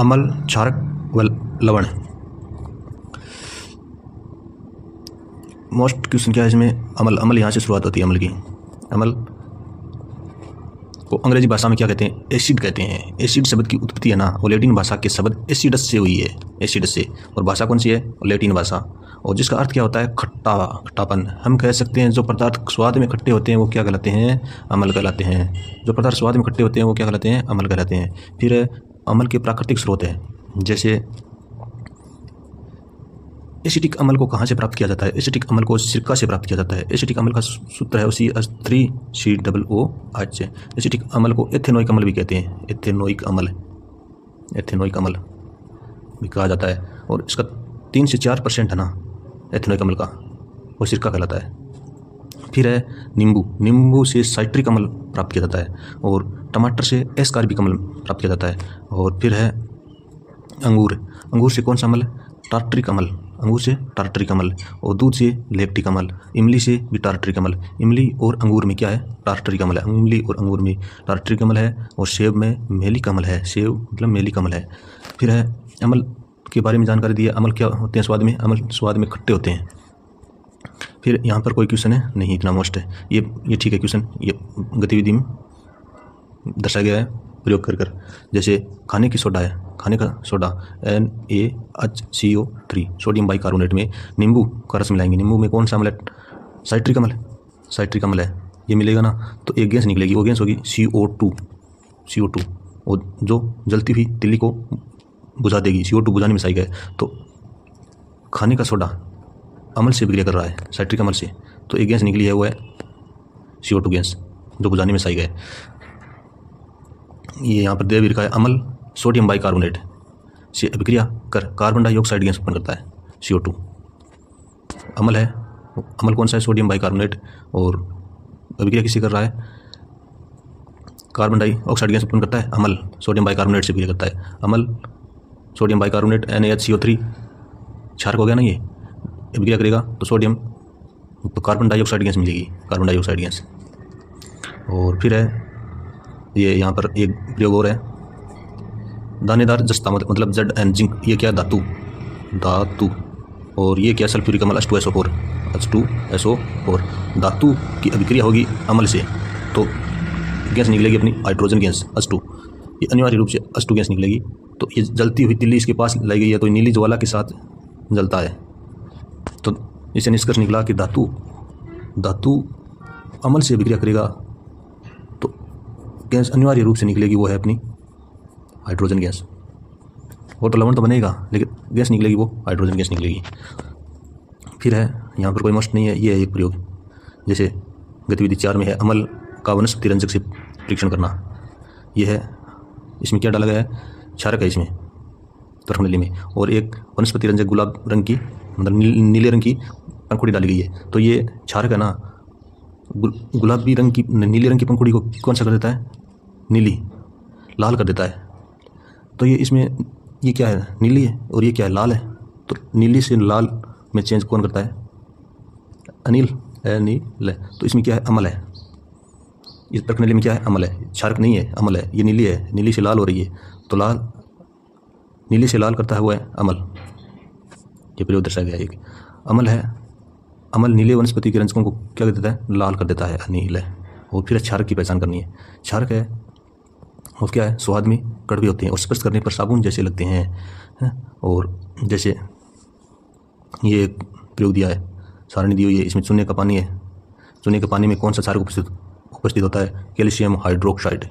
अम्ल, क्षारक व लवण। मोस्ट क्वेश्चन क्या है इसमें? अम्ल यहाँ से शुरुआत होती है अम्ल की। अम्ल को अंग्रेजी भाषा में क्या कहते हैं? एसिड कहते हैं। एसिड शब्द की उत्पत्ति है ना, वो लैटिन भाषा के शब्द एसिडस से हुई है, एसिडस से। और भाषा कौन सी है? लैटिन भाषा। और जिसका अर्थ क्या होता है? खट्टा, खट्टापन। हम कह सकते हैं जो पदार्थ स्वाद में खट्टे होते हैं वो क्या कहलाते हैं? अम्ल कहलाते हैं। जो पदार्थ स्वाद में खट्टे होते हैं वो क्या कहलाते हैं? अम्ल कहलाते हैं। फिर अम्ल के प्राकृतिक स्रोत है, जैसे एसिटिक अम्ल को कहाँ से प्राप्त किया जाता है? एसिटिक अम्ल को सिरका से प्राप्त किया जाता है। एसिटिक अम्ल का सूत्र है CH3COOH। एसिटिक अम्ल को एथेनोइक अम्ल भी कहते हैं। एथेनोइक अम्ल भी कहा जाता है। और इसका 3 से 4% है ना एथेनोइक अम्ल का, वो सिरका कहलाता है। फिर है नींबू से साइट्रिक अम्ल प्राप्त किया जाता है। और टमाटर से एस्कार्बिक अम्ल प्राप्त किया जाता है। और फिर है अंगूर से कौन सा अम्ल? टार्टरिक अम्ल। अंगूर से टार्टरिक अम्ल। और दूध से लैक्टिक अम्ल। इमली से भी टार्टरिक अम्ल। इमली और अंगूर में क्या है? टार्टरिक अम्ल है। इमली और अंगूर में टार्टरिक अम्ल है। और सेब में मेलिक अम्ल है। सेब मतलब मेलिक अम्ल है। फिर है अम्ल के बारे में जानकारी दी है। अम्ल क्या होते हैं स्वाद में? अम्ल स्वाद में खट्टे होते हैं। फिर यहाँ पर कोई क्वेश्चन है नहीं, इतना मोस्ट है ये ठीक है क्वेश्चन, ये गतिविधि में दर्शाया गया है प्रयोग कर। जैसे खाने की सोडा है, खाने का सोडा NaHCO3, सोडियम बाइकार्बोनेट में नींबू का रस मिलाएंगे। नींबू में कौन सा अम्ल है? साइट्रिक अम्ल। साइट्रिक अम्ल है, ये मिलेगा ना तो एक गैस निकलेगी, वो गैस होगी CO2। और जो जलती हुई तिल्ली को बुझा देगी। CO2 बुझाने में सहायक है। तो खाने का सोडा अम्ल से बिक्रिया कर रहा है, साइट्रिक अम्ल से, तो एक गैस निकली है वो है CO2 गैस, जो बुझाने में सहायक है। ये यहाँ पर दे भी रखा है, अम्ल सोडियम बाइकार्बोनेट से अभिक्रिया कर कार्बन डाइऑक्साइड गैस उत्पन्न करता है, CO2 अम्ल है। अम्ल कौन सा है? Sodium bicarbonate. और अभिक्रिया किससे कर रहा है? कार्बन डाइऑक्साइड गैस उत्पन्न करता है अम्ल, सोडियम बाइकार्बोनेट से अभिक्रिया करता है। अम्ल सोडियम बाइकार्बोनेट NaHCO3 क्षारक हो गया ना, ये अभिक्रिया करेगा तो सोडियम तो कार्बन डाइऑक्साइड गैस मिलेगी, कार्बन डाइऑक्साइड गैस। और फिर है ये यहाँ पर एक प्रयोग और है, दानेदार जस्ता मतलब Zn जिंक, ये क्या? धातु। और ये क्या? सल्फ्यूरिक अम्ल H2SO4। धातु की अभिक्रिया होगी अम्ल से तो गैस निकलेगी अपनी हाइड्रोजन गैस H2। ये अनिवार्य रूप से H2 गैस निकलेगी। तो ये जलती हुई तिल्ली इसके पास लाई गई है तो नीली ज्वाला के साथ जलता है। तो इसे निष्कर्ष निकला कि धातु अम्ल से अभिक्रिया करेगा तो गैस अनिवार्य रूप से निकलेगी, वो है अपनी हाइड्रोजन गैस। वो तो लवण तो बनेगा लेकिन गैस निकलेगी वो हाइड्रोजन गैस निकलेगी। फिर है यहाँ पर कोई मस्ट नहीं है, ये है एक प्रयोग। जैसे गतिविधि 4 में है अम्ल का वनस्पति रंजक से परीक्षण करना। ये है, इसमें क्या डाला गया है? क्षारक है इसमें तरफनली में। और एक वनस्पति रंजक गुलाब रंग की मतलब नीले रंग की पंखुड़ी डाली गई है। तो ये क्षारक है ना, गुलाबी रंग की नीले रंग की पंखुड़ी को कौन सा कर देता है? नीली, लाल कर देता है। तो ये इसमें ये क्या है? नीली है और ये क्या है? लाल है। तो नीली से लाल में चेंज कौन करता है? अनिल है। तो इसमें क्या है? अम्ल है। इस तरफनली में क्या है? अम्ल है, क्षारक नहीं है, अम्ल है। ये नीली है, नीली से लाल हो रही है तो नीली से लाल करता है वो है अम्ल। ये प्रयोग दर्शाया गया है एक अम्ल है। अम्ल नीले वनस्पति के रंजकों को क्या कर देता है? लाल कर देता है, अनिल है। और फिर क्षारक की पहचान करनी है। क्षारक है और क्या है? स्वाद में कड़वे होते हैं और स्पर्श करने पर साबुन जैसे लगते हैं। और जैसे ये प्रयोग दिया है, सारणी दी हुई है, इसमें चूने का पानी है। चूने के पानी में कौन सा क्षारक उपस्थित होता है? कैल्शियम हाइड्रोक्साइड,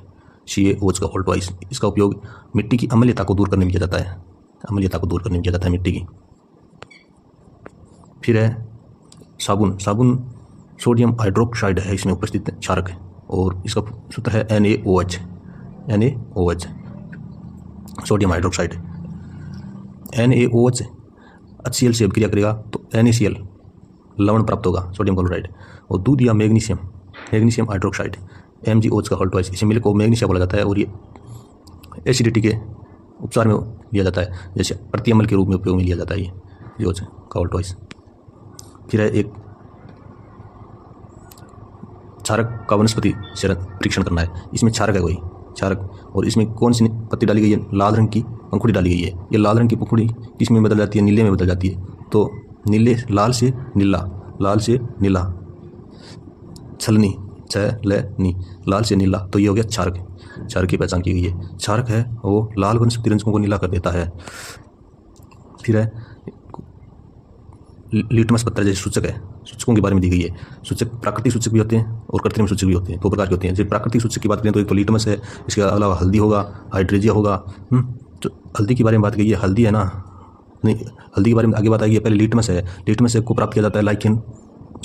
CaOH का होल ट्वाइस। इसका उपयोग मिट्टी की अम्लीयता को दूर करने में किया जाता है, मिट्टी की। फिर है साबुन सोडियम हाइड्रोक्साइड है इसमें उपस्थित क्षारक है और इसका सूत्र है NaOH, sodium hydroxide. NaOH HCl से अभिक्रिया करेगा तो NaCl लवण प्राप्त होगा, सोडियम क्लोराइड। और दूध या मैग्नीशियम हाइड्रोक्साइड, MgOH का होल ट्वाइस। इसे मिल को मैग्नीशिया बोला जाता है और ये एसिडिटी के उपचार में लिया जाता है, जैसे प्रतिअम्ल के रूप में उपयोग में लिया जाता है ये OH का होल ट्वाइस। फिर है एक क्षारक का वनस्पति से परीक्षण करना है। इसमें क्षारक है कोई क्षारक। और इसमें कौन सी पत्ती डाली गई है? लाल रंग की पंखुड़ी डाली गई है। ये लाल रंग की पंखुड़ी किस में बदल जाती है? नीले में बदल जाती है। तो नीले, लाल से नीला, लाल से नीला, छलनी, छलनी, लाल से नीला, तो ये हो गया क्षारक। क्षारक की पहचान की गई है। क्षारक है वो लाल वनस्पति रंजकों को नीला कर देता है। फिर है लिटमस पत्थर, जैसे सूचक है, सूचकों के बारे में दी गई है। सूचक प्राकृतिक सूचक भी होते हैं और कृत्रिम सूचक भी होते हैं, 2 प्रकार के होते हैं। जैसे प्राकृतिक सूचक की बात करें तो एक तो लिटमस है, इसके अलावा हल्दी होगा, हाइड्रेजिया होगा। तो हल्दी के बारे में बात की है, हल्दी है ना, नहीं, हल्दी के बारे में आगे बात आएगी। पहले लिटमस है। लिटमस को प्राप्त किया जाता है लाइकेन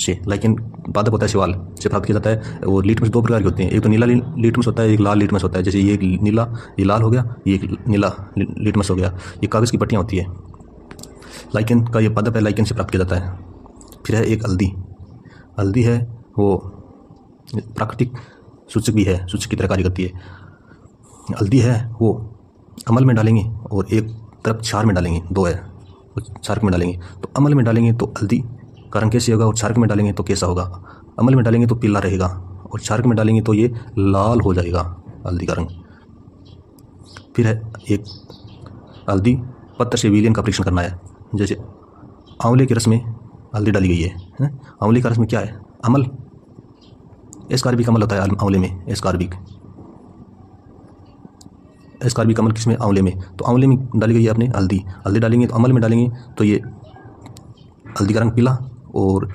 से। लाइकेन पादप होता है, शैवाल से प्राप्त किया जाता है। और लिटमस 2 प्रकार के होते हैं, एक तो नीला लिटमस होता है, एक लाल लिटमस होता है। जैसे ये नीला, ये लाल हो गया, ये नीला लिटमस हो गया। ये कागज़ की पट्टियाँ होती है। लाइकेन का ये पादप है, लाइकेन से प्राप्त किया जाता है। फिर है एक हल्दी। हल्दी है वो प्राकृतिक सूचक भी है, सूचक की तरह कार्य करती है। हल्दी है वो अमल में डालेंगे और एक तरफ क्षार में डालेंगे, 2 है, क्षारक में डालेंगे। तो अमल में डालेंगे तो हल्दी का रंग कैसे होगा और क्षारक में डालेंगे तो कैसा होगा? अमल में डालेंगे तो पीला रहेगा और क्षारक में डालेंगे तो ये लाल हो जाएगा हल्दी का रंग। फिर है एक हल्दी पत्थर से विलयन का परीक्षण करना है। जैसे आंवले के रस में हल्दी डाली गई है। आंवले का रस में क्या है? अमल, एस्कार्बिक अमल होता है आंवले में, एस्कार्बिक अमल किसमें? आंवले में। तो आंवले में डाली गई है आपने हल्दी। हल्दी डालेंगे तो अमल में डालेंगे तो ये हल्दी का रंग पीला और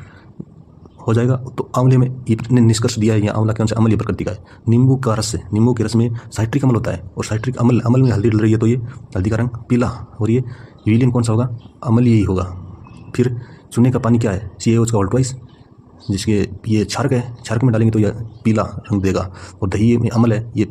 हो जाएगा। तो आंवले में ये निष्कर्ष दिया है, या आंवला कौन सा? अम्लीय प्रकृति का है। नींबू का रस है, नींबू के रस में साइट्रिक अम्ल होता है और साइट्रिक अम्ल में हल्दी डल रही है तो ये हल्दी का रंग पीला। और ये विलयन कौन सा होगा? अम्लीय ही होगा। फिर चूने का पानी क्या है? CaO का ऑल्ट्राइज, जिसके ये क्षारक है, क्षारक में डालेंगे तो ये पीला रंग देगा। और दही में अम्ल है, ये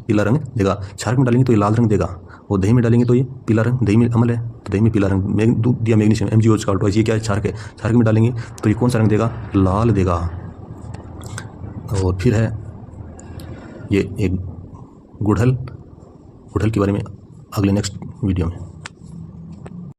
पीला रंग देगा। क्षारक में डालेंगे तो ये लाल रंग देगा और दही में डालेंगे तो ये पीला रंग। दही में अम्ल है तो दही में पीला रंग। दूध दिया मैग्नीशियम, MgOH का ऑल्ट्राइज, ये क्या है? क्षारक है। क्षारक में डालेंगे तो ये कौन सा रंग देगा? लाल देगा। और फिर है ये एक गुड़हल के बारे में अगले नेक्स्ट वीडियो में।